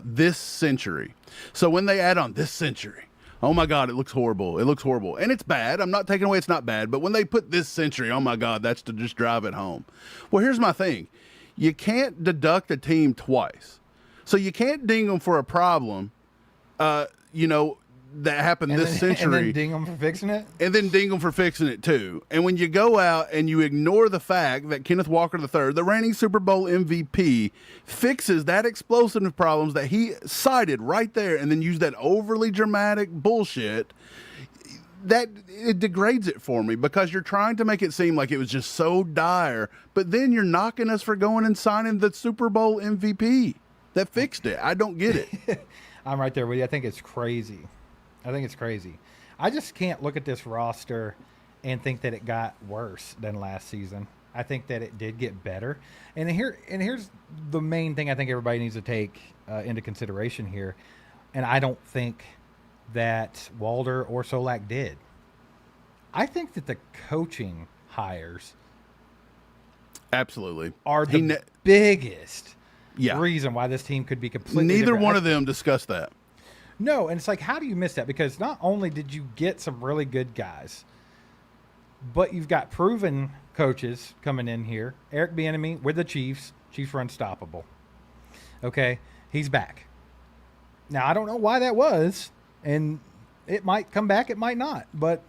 this century. So when they add on this century, oh my God, it looks horrible. It looks horrible. And it's bad. I'm not taking away it's not bad. But when they put this century, oh my God, that's to just drive it home. Well, here's my thing. You can't deduct a team twice. So you can't ding them for a problem, that happened this century. And then ding them for fixing it? And then ding them for fixing it too. And when you go out and you ignore the fact that Kenneth Walker III, the reigning Super Bowl MVP, fixes that explosive problems that he cited right there and then use that overly dramatic bullshit, that it degrades it for me because you're trying to make it seem like it was just so dire, but then you're knocking us for going and signing the Super Bowl MVP that fixed it. I don't get it. I'm right there with you. I think it's crazy. I just can't look at this roster and think that it got worse than last season. I think that it did get better. And here's the main thing I think everybody needs to take into consideration here. And I don't think that Walder or Solak did. I think that the coaching hires absolutely are the biggest reason why this team could be completely neither different. one of them discussed that. No, and it's like, how do you miss that? Because not only did you get some really good guys, but you've got proven coaches coming in here. Eric Bieniemy with the Chiefs. Chiefs were unstoppable. Okay, he's back. Now, I don't know why that was, and it might come back, it might not, but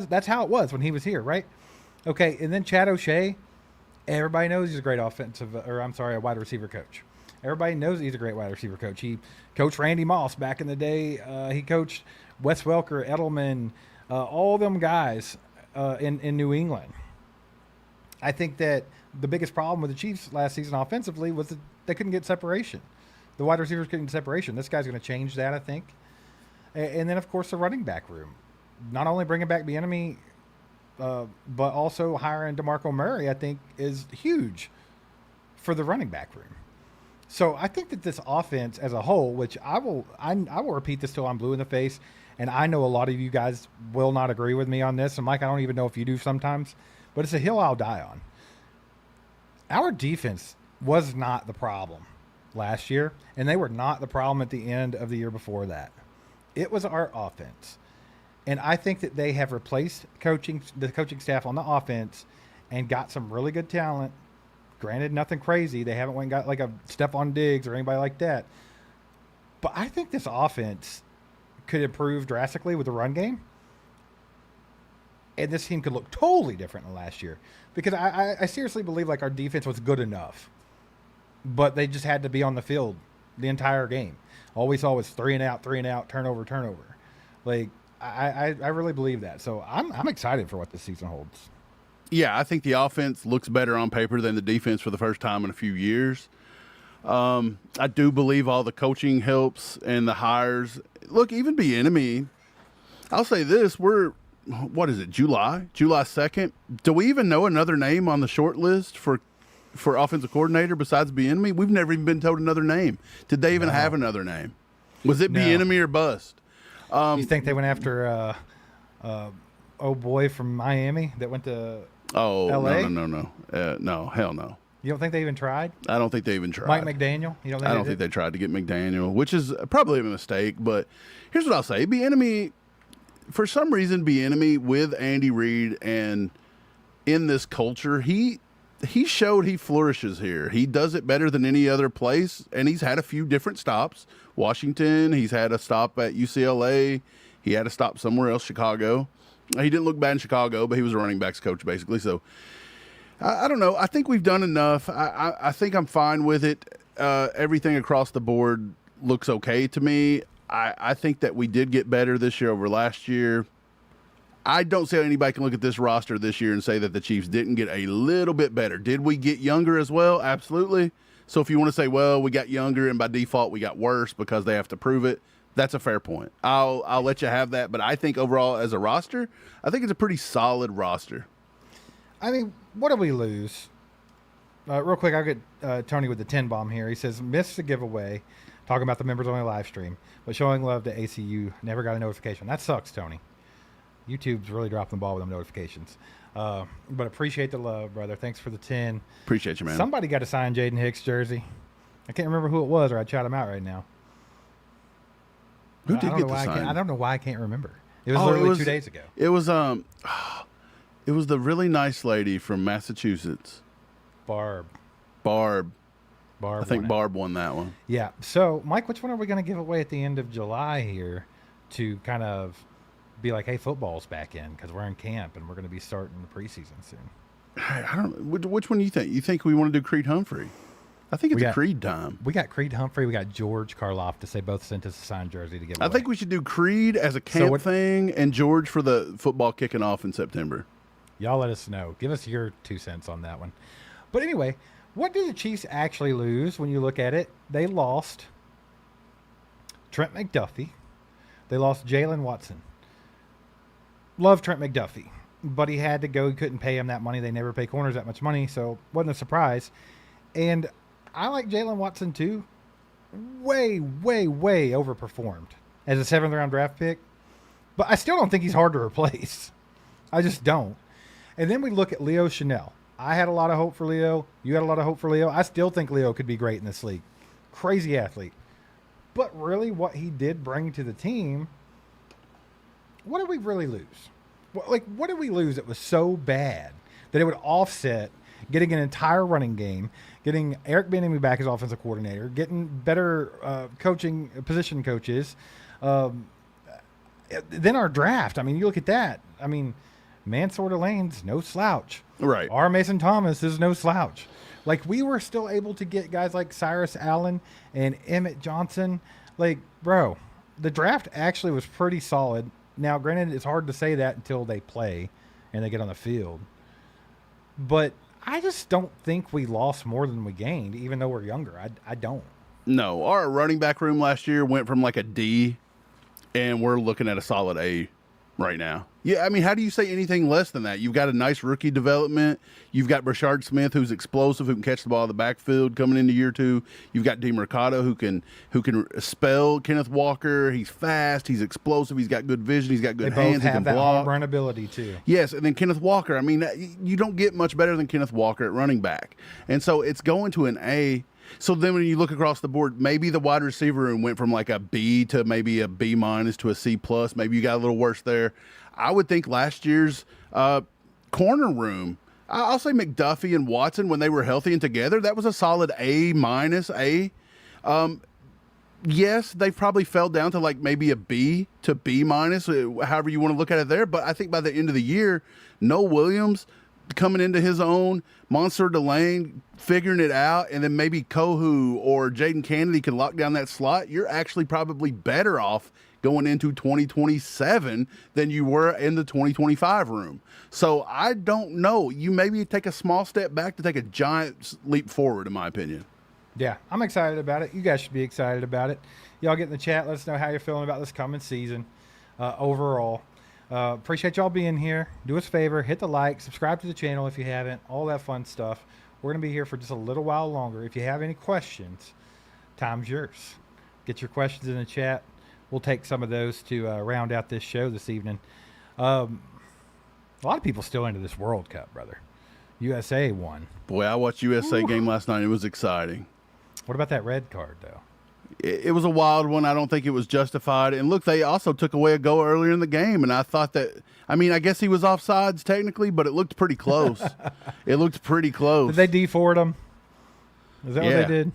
that's how it was when he was here, right? Okay, and then Chad O'Shea, everybody knows he's a great a wide receiver coach. Everybody knows he's a great wide receiver coach. He coached Randy Moss back in the day. He coached Wes Welker, Edelman, all them guys in New England. I think that the biggest problem with the Chiefs last season offensively was that they couldn't get separation. The wide receivers couldn't get separation. This guy's going to change that, I think. And then, of course, the running back room. Not only bringing back Bieniemy, but also hiring DeMarco Murray, I think, is huge for the running back room. So I think that this offense as a whole, which I will repeat this till I'm blue in the face, and I know a lot of you guys will not agree with me on this, and Mike, I don't even know if you do sometimes, but it's a hill I'll die on. Our defense was not the problem last year, and they were not the problem at the end of the year before that. It was our offense. And I think that they have replaced the coaching staff on the offense and got some really good talent. Granted, nothing crazy. They haven't went and got like a Stephon Diggs or anybody like that. But I think this offense could improve drastically with the run game. And this team could look totally different than last year. Because I seriously believe like our defense was good enough. But they just had to be on the field the entire game. All we saw was 3 and out, turnover. Like, I really believe that. So I'm excited for what this season holds. Yeah, I think the offense looks better on paper than the defense for the first time in a few years. I do believe all the coaching helps and the hires. Look, even Bieniemy, I'll say this, what is it, July 2nd? Do we even know another name on the short list for offensive coordinator besides Bieniemy? We've never even been told another name. Did they even have another name? Was it Bieniemy or bust? You think they went after boy from Miami that went to LA? No, hell no. You don't think they even tried? I don't think they even tried. Mike McDaniel? You don't think I don't think they tried to get McDaniel, which is probably a mistake. But here's what I'll say: Bieniemy, for some reason, Bieniemy with Andy Reid and in this culture, he showed he flourishes here. He does it better than any other place, and he's had a few different stops. Washington, he's had a stop at UCLA. He had a stop somewhere else, Chicago. He didn't look bad in Chicago, but he was a running backs coach basically. So I don't know. I think we've done enough. I think I'm fine with it. Everything across the board looks okay to me. I think that we did get better this year over last year. I don't see how anybody can look at this roster this year and say that the Chiefs didn't get a little bit better. Did we get younger as well? Absolutely. So if you want to say, well, we got younger and by default we got worse because they have to prove it, that's a fair point. I'll let you have that. But I think overall as a roster, I think it's a pretty solid roster. I mean, what do we lose? Real quick, I'll get Tony with the 10 bomb here. He says, missed the giveaway, talking about the members only live stream, but showing love to ACU. Never got a notification. That sucks, Tony. YouTube's really dropping the ball with them notifications. But appreciate the love, brother. Thanks for the 10. Appreciate you, man. Somebody got to sign Jaden Hicks' jersey. I can't remember who it was, or I'd shout him out right now. Who did get the sign? I don't know why I can't remember. It was literally 2 days ago. It was the really nice lady from Massachusetts. Barb. I think Barb won that one. Yeah. So, Mike, which one are we going to give away at the end of July here to kind of be like, hey, football's back in because we're in camp and we're going to be starting the preseason soon? I don't know. Which one do you think? You think we want to do Creed Humphrey? I think it's Creed time. We got Creed Humphrey. We got George Karloftis. They both sent us a signed jersey to give away. I think we should do Creed as a camp thing and George for the football kicking off in September. Y'all let us know. Give us your 2 cents on that one. But anyway, what did the Chiefs actually lose when you look at it? They lost Trent McDuffie. They lost Jalen Watson. Love Trent McDuffie, but he had to go. He couldn't pay him that money. They never pay corners that much money, so wasn't a surprise. And I like Jalen Watson too. Way overperformed as a 7th round draft pick. But I still don't think he's hard to replace. I just don't. And then we look at Leo Chanel. I had a lot of hope for Leo. You had a lot of hope for Leo. I still think Leo could be great in this league. Crazy athlete. But really what he did bring to the team, what did we really lose? What did we lose that was so bad that it would offset getting an entire running game, getting Eric Bieniemy back as offensive coordinator, getting better coaching position coaches, then our draft. I mean, you look at that. I mean, Mansour Lane's no slouch. Right. R. Mason Thomas is no slouch. Like, we were still able to get guys like Cyrus Allen and Emmett Johnson. Like, bro, the draft actually was pretty solid. Now, granted, it's hard to say that until they play and they get on the field. But I just don't think we lost more than we gained, even though we're younger. I don't. No, our running back room last year went from like a D, and we're looking at a solid A right now. Yeah, I mean, how do you say anything less than that? You've got a nice rookie development. You've got Brashard Smith, who's explosive, who can catch the ball in the backfield coming into year 2. You've got DeMercado, who can spell Kenneth Walker. He's fast. He's explosive. He's got good vision. He's got good hands. He can that block. Home run ability too. Yes, and then Kenneth Walker. I mean, you don't get much better than Kenneth Walker at running back, and so it's going to an A. So then when you look across the board, maybe the wide receiver room went from like a B to maybe a B- to a C+. Maybe you got a little worse there. I would think last year's corner room, I'll say McDuffie and Watson, when they were healthy and together, that was a solid A-. yes, they probably fell down to like maybe a B to B minus, however you want to look at it there. But I think by the end of the year, Noah Williams coming into his own, Monster Delane figuring it out, and then maybe Kohu or Jaden Kennedy can lock down that slot, you're actually probably better off going into 2027 than you were in the 2025 room. So I don't know. You maybe take a small step back to take a giant leap forward, in my opinion. Yeah, I'm excited about it. You guys should be excited about it. Y'all get in the chat. Let us know how you're feeling about this coming season overall. Appreciate y'all being here. Do us a favor, hit the like, subscribe to the channel if you haven't, all that fun stuff. We're going to be here for just a little while longer. If you have any questions, time's yours. Get your questions in the chat. We'll take some of those to round out this show this evening. A lot of people still into this World Cup, brother. USA won. Boy, I watched USA game last night. It was exciting. What about that red card, though? It was a wild one. I don't think it was justified. And look, they also took away a goal earlier in the game. And I thought that, I mean, I guess he was offsides technically, but it looked pretty close. It looked pretty close. Did they D4'd him? Is that what they did?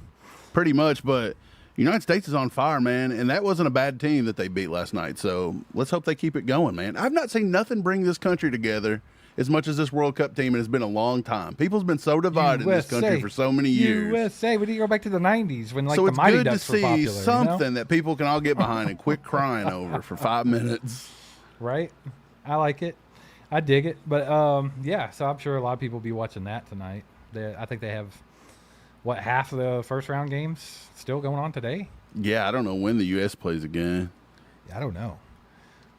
Pretty much. But United States is on fire, man. And that wasn't a bad team that they beat last night. So let's hope they keep it going, man. I've not seen nothing bring this country together as much as this World Cup team, and it's been a long time. People's been so divided in this country for so many years. USA, we need to go back to the 90s when like so the it's Mighty good to Ducks were popular. see something that people can all get behind and quit crying over for 5 minutes. Right? I like it. I dig it. But yeah, so I'm sure a lot of people will be watching that tonight. I think they have, what, half of the first round games still going on today? Yeah, I don't know when the U.S. plays again. I don't know.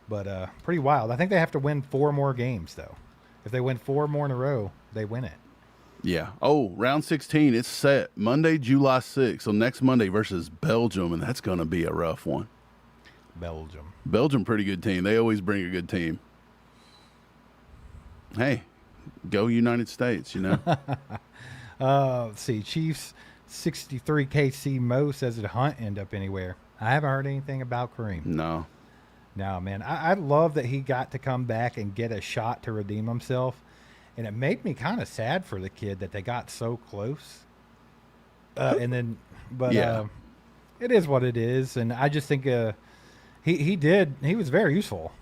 But pretty wild. I think they have to win 4 more games, though. If they win 4 more in a row, they win it. Yeah. Oh, round 16, it's set. Monday, July 6th. So next Monday versus Belgium, and that's going to be a rough one. Belgium, pretty good team. They always bring a good team. Hey, go United States, you know. Let's see. Chiefs 63 KC Mo says, did Hunt end up anywhere? I haven't heard anything about Kareem. No. No, man. I love that he got to come back and get a shot to redeem himself. And it made me kind of sad for the kid that they got so close. And then, but yeah. It is what it is. And I just think he was very useful.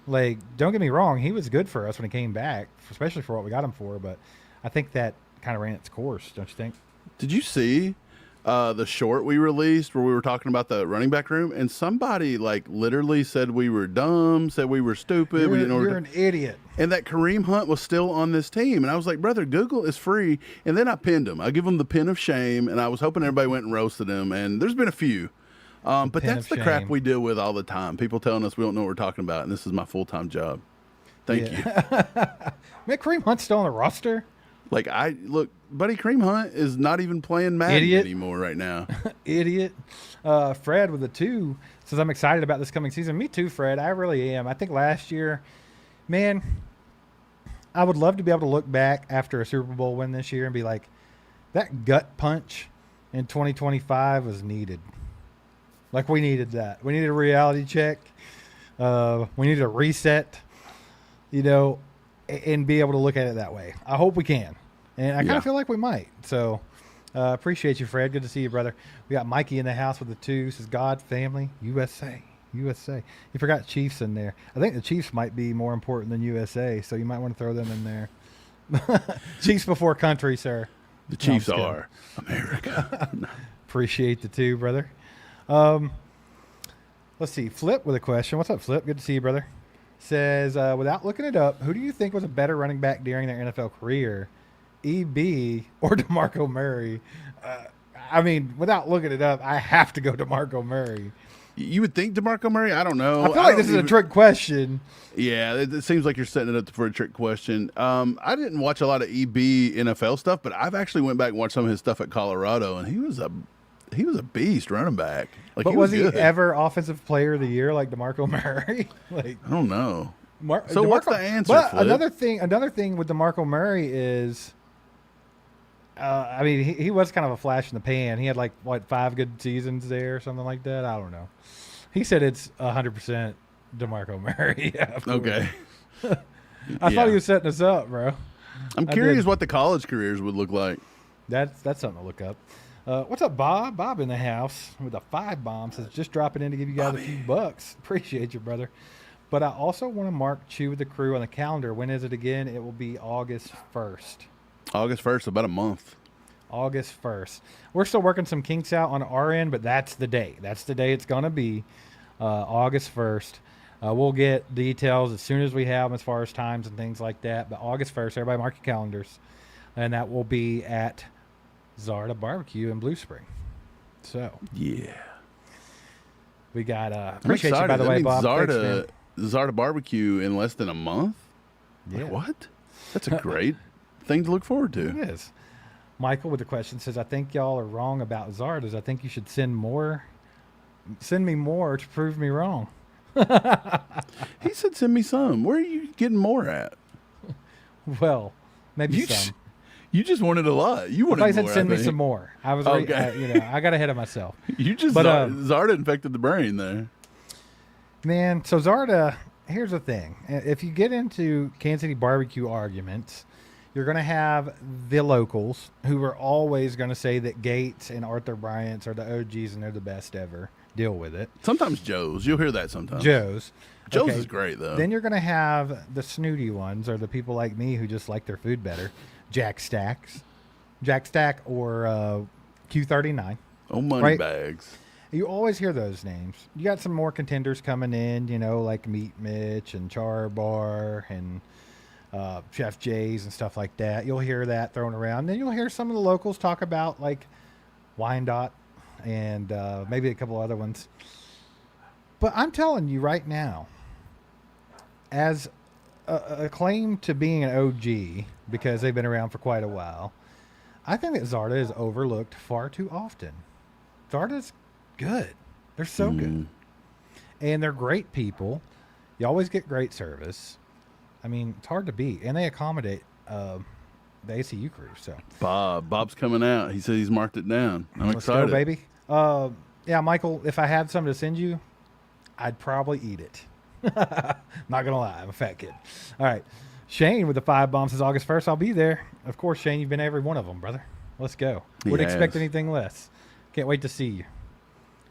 Like, don't get me wrong. He was good for us when he came back, especially for what we got him for. But I think that kind of ran its course, don't you think? Did you see the short we released where we were talking about the running back room, and somebody like literally said we were dumb, said we were stupid. You're an idiot. And that Kareem Hunt was still on this team. And I was like, brother, Google is free. And then I pinned him. I give him the pin of shame, and I was hoping everybody went and roasted him. And there's been a few. But that's the crap we deal with all the time. People telling us we don't know what we're talking about, and this is my full-time job. Thank you. Man, Kareem Hunt's still on the roster? Like, look, buddy, Kareem Hunt is not even playing Madden anymore right now. Idiot. Fred with a 2 says, I'm excited about this coming season. Me too, Fred. I really am. I think last year, man, I would love to be able to look back after a Super Bowl win this year and be like, that gut punch in 2025 was needed. Like, we needed that. We needed a reality check. We needed a reset, you know, and be able to look at it that way. I hope we can. And I kind of feel like we might. So appreciate you, Fred. Good to see you, brother. We got Mikey in the house with the 2. Says, God, family, USA. You forgot Chiefs in there. I think the Chiefs might be more important than USA, so you might want to throw them in there. Chiefs before country, sir. The Chiefs are America. Appreciate the 2, brother. Let's see. Flip with a question. What's up, Flip? Good to see you, brother. Says, without looking it up, who do you think was a better running back during their NFL career, EB or DeMarco Murray? I mean, without looking it up, I have to go DeMarco Murray. You would think DeMarco Murray? I don't know. I feel like this is a trick question. Yeah, it seems like you're setting it up for a trick question. I didn't watch a lot of EB NFL stuff, but I've actually went back and watched some of his stuff at Colorado, and he was a beast running back. Like, but was he ever offensive player of the year like DeMarco Murray? Like, I don't know. So what's the answer? But Flip? another thing with DeMarco Murray is, I mean, he was kind of a flash in the pan. He had like 5 good seasons there or something like that. I don't know. He said it's 100% DeMarco Murray. Yeah, okay. I thought he was setting us up, bro. I'm curious what the college careers would look like. That's something to look up. What's up, Bob? Bob in the house with the 5 bomb says, just dropping in to give you guys a few bucks. Appreciate you, brother. But I also want to mark Chew with the Crew on the calendar. When is it again? It will be August 1st. August 1st, about a month. August 1st. We're still working some kinks out on our end, but that's the day. That's the day it's going to be, August 1st. We'll get details as soon as we have them as far as times and things like that. But August 1st, everybody mark your calendars. And that will be at Zarda Barbecue in Blue Spring. So, yeah. We got, appreciate you, by the way, Bob. Zarda Barbecue in less than a month? Yeah. Like, what? That's a great thing to look forward to. It is. Michael with the question says, I think y'all are wrong about Zardas. I think you should send me more to prove me wrong. He said send me some. Where are you getting more at? Well, maybe some. You just wanted a lot. You wanted I more. said send me some more. I was, okay. I got ahead of myself. You just, Zarda infected the brain there. Man, so Zarda, here's the thing. If you get into Kansas City barbecue arguments, you're going to have the locals who are always going to say that Gates and Arthur Bryant's are the OGs and they're the best ever. Deal with it. Sometimes Joe's. You'll hear that sometimes. Joe's is great, though. Then you're going to have the snooty ones, or the people like me who just like their food better. Jack Stack or Q39. Oh, money right? bags. You always hear those names. You got some more contenders coming in, like Meat Mitch and Char Bar and Chef Jay's and stuff like that. You'll hear that thrown around. Then you'll hear some of the locals talk about like Wyandotte and maybe a couple other ones. But I'm telling you right now, as a claim to being an OG, because they've been around for quite a while, I think that Zarda is overlooked far too often. Zarda's good. They're so good. And they're great people. You always get great service. I mean, it's hard to beat. And they accommodate the ACU crew. So Bob's coming out. He said he's marked it down. I'm excited. Go, baby. Yeah, Michael, if I had something to send you, I'd probably eat it. Not going to lie. I'm a fat kid. All right. Shane with the 5 bombs says August 1st. I'll be there. Of course, Shane, you've been every one of them, brother. Let's go. Wouldn't expect anything less. Can't wait to see you.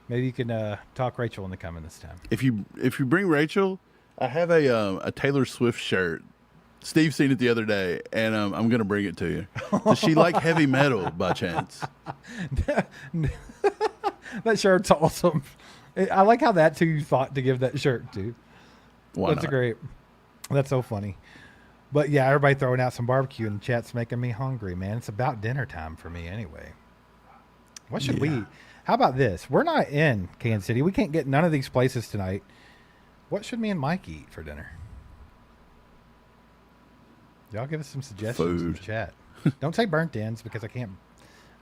Maybe you can talk Rachel into coming this time. If you bring Rachel, I have a Taylor Swift shirt. Steve seen it the other day, and I'm going to bring it to you. Does she like heavy metal by chance? That shirt's awesome. I like how that's who you thought to give that shirt to. Why That's not? great. That's so funny. But yeah, everybody throwing out some barbecue in the chat's making me hungry, man. It's about dinner time for me anyway. What should we eat? How about this? We're not in Kansas City. We can't get none of these places tonight. What should me and Mike eat for dinner? Y'all give us some suggestions in the chat. Don't say burnt ends because I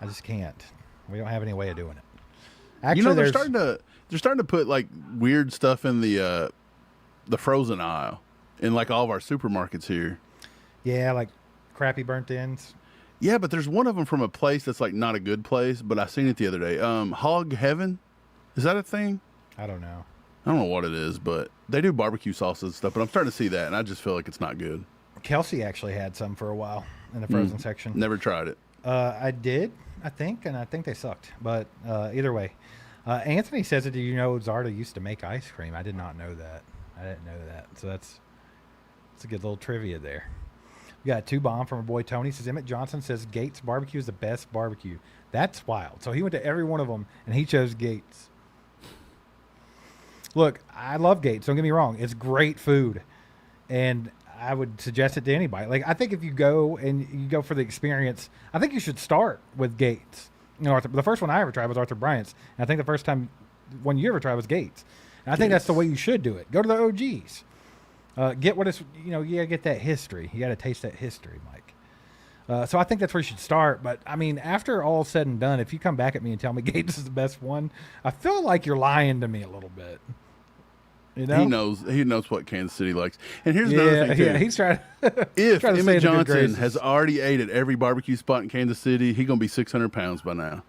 just can't. We don't have any way of doing it. Actually, they're starting to put like weird stuff in the frozen aisle in like all of our supermarkets here. Yeah, like crappy burnt ends. Yeah, but there's one of them from a place that's like not a good place, but I seen it the other day. Hog Heaven, is that a thing? I don't know. I don't know what it is, but they do barbecue sauces and stuff. But I'm starting to see that, and I just feel like it's not good. Kelsey actually had some for a while in the frozen section. Never tried it. I did, I think, and I think they sucked. But either way, Anthony says that, do you know Zarda used to make ice cream? I did not know that. I didn't know that. So that's a good little trivia there. We got 2 bomb from our boy Tony. Says Emmett Johnson says Gates barbecue is the best barbecue. That's wild. So he went to every one of them and he chose Gates. Look, I love Gates. Don't get me wrong. It's great food. And I would suggest it to anybody. Like, I think if you go and you go for the experience, I think you should start with Gates. The first one I ever tried was Arthur Bryant's. And I think the first one you ever tried was Gates. And I think that's the way you should do it. Go to the OGs. Get what it's, you gotta get that history. You gotta taste that history, Mike. So I think that's where you should start. But I mean, after all said and done, if you come back at me and tell me Gates is the best one, I feel like you're lying to me a little bit. He knows what Kansas City likes. And here's another thing too. Yeah, he's trying. If Emmett Johnson has already ate at every barbecue spot in Kansas City, he's gonna be 600 pounds by now.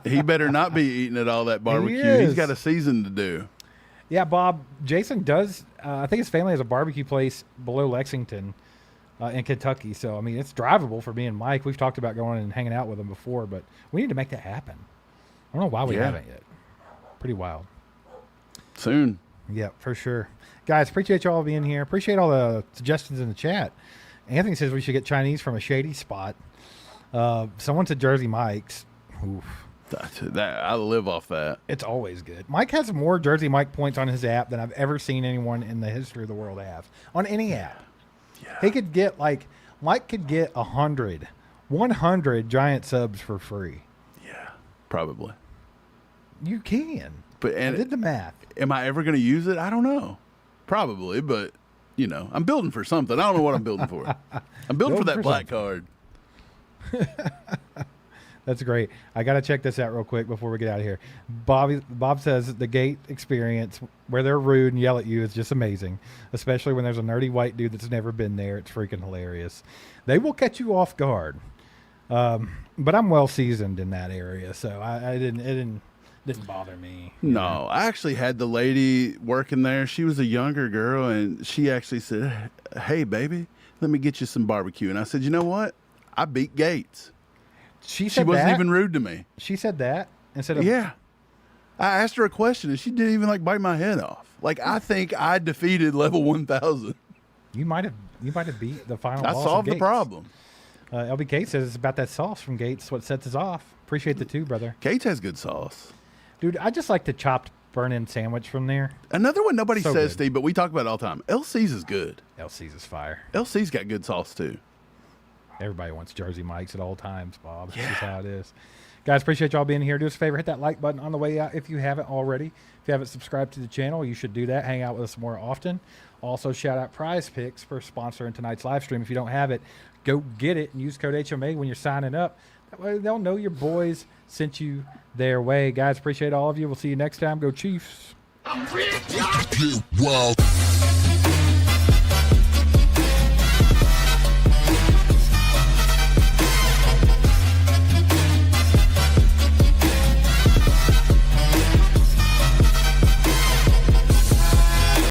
He better not be eating at all that barbecue. He's got a season to do. Yeah, Bob. Jason does. I think his family has a barbecue place below Lexington. in Kentucky. So, I mean, it's drivable for me and Mike. We've talked about going and hanging out with him before, but we need to make that happen. I don't know why we haven't yet. Pretty wild. Soon. Yeah, for sure. Guys, appreciate y'all being here. Appreciate all the suggestions in the chat. Anthony says we should get Chinese from a shady spot. Someone said Jersey Mike's. Oof. I live off that. It's always good. Mike has more Jersey Mike points on his app than I've ever seen anyone in the history of the world have on any app. Yeah. He could get Mike could get 100 giant subs for free. Yeah, probably. You can. But I did the math. Am I ever going to use it? I don't know. Probably, but I'm building for something. I don't know what I'm building for. I'm building for that black card. That's great. I got to check this out real quick before we get out of here. Bob says the gate experience where they're rude and yell at you is just amazing, especially when there's a nerdy white dude that's never been there. It's freaking hilarious. They will catch you off guard. But I'm well seasoned in that area, so it didn't bother me. No, I actually had the lady working there. She was a younger girl, and she actually said, "Hey, baby, let me get you some barbecue." And I said, "You know what? I beat Gates." She wasn't that? even rude to me. She said that instead of I asked her a question, and she didn't even bite my head off. I think I defeated level 1000. You might have beat the final. I boss solved of the Gates. problem. LBK says it's about that sauce from Gates. What sets us off. Appreciate the two, brother. Gates has good sauce. Dude, I just like the chopped burn-in sandwich from there. Another one nobody So says, good. Steve, but we talk about it all the time. LC's is good. LC's is fire. LC's got good sauce too. Everybody wants Jersey Mike's at all times, Bob. That's just how it is. Guys, appreciate y'all being here. Do us a favor, hit that like button on the way out if you haven't already. If you haven't subscribed to the channel, you should do that. Hang out with us more often. Also, shout out Prize Picks for sponsoring tonight's live stream. If you don't have it, go get it and use code HMA when you're signing up. That way they'll know your boys sent you their way. Guys, appreciate all of you. We'll see you next time. Go Chiefs. Wow.